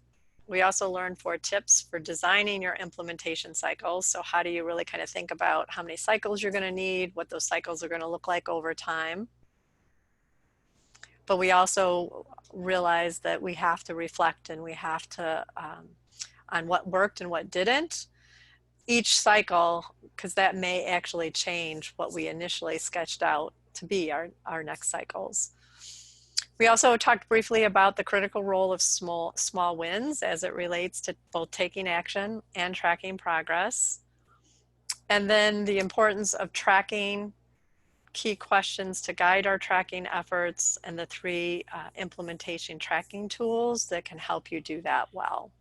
We also learned 4 tips for designing your implementation cycles. So how do you really kind of think about how many cycles you're going to need, what those cycles are going to look like over time. But we also realized that we have to reflect, and we have to on what worked and what didn't each cycle, because that may actually change what we initially sketched out to be our next cycles. We also talked briefly about the critical role of small wins as it relates to both taking action and tracking progress. And then the importance of tracking, key questions to guide our tracking efforts, and the 3 implementation tracking tools that can help you do that well.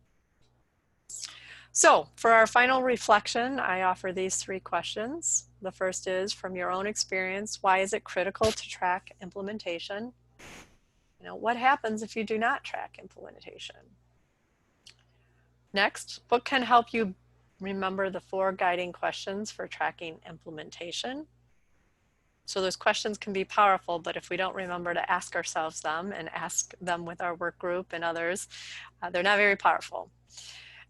So for our final reflection, I offer these 3 questions. The first is, from your own experience, why is it critical to track implementation? What happens if you do not track implementation? Next, what can help you remember the 4 guiding questions for tracking implementation? So those questions can be powerful, but if we don't remember to ask ourselves them and ask them with our work group and others, they're not very powerful.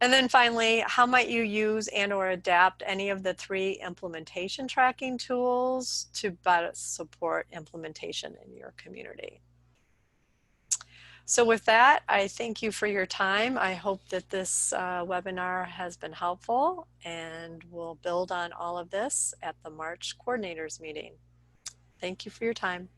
And then finally, how might you use and or adapt any of the 3 implementation tracking tools to better support implementation in your community? So with that, I thank you for your time. I hope that this webinar has been helpful, and we'll build on all of this at the March coordinators meeting. Thank you for your time.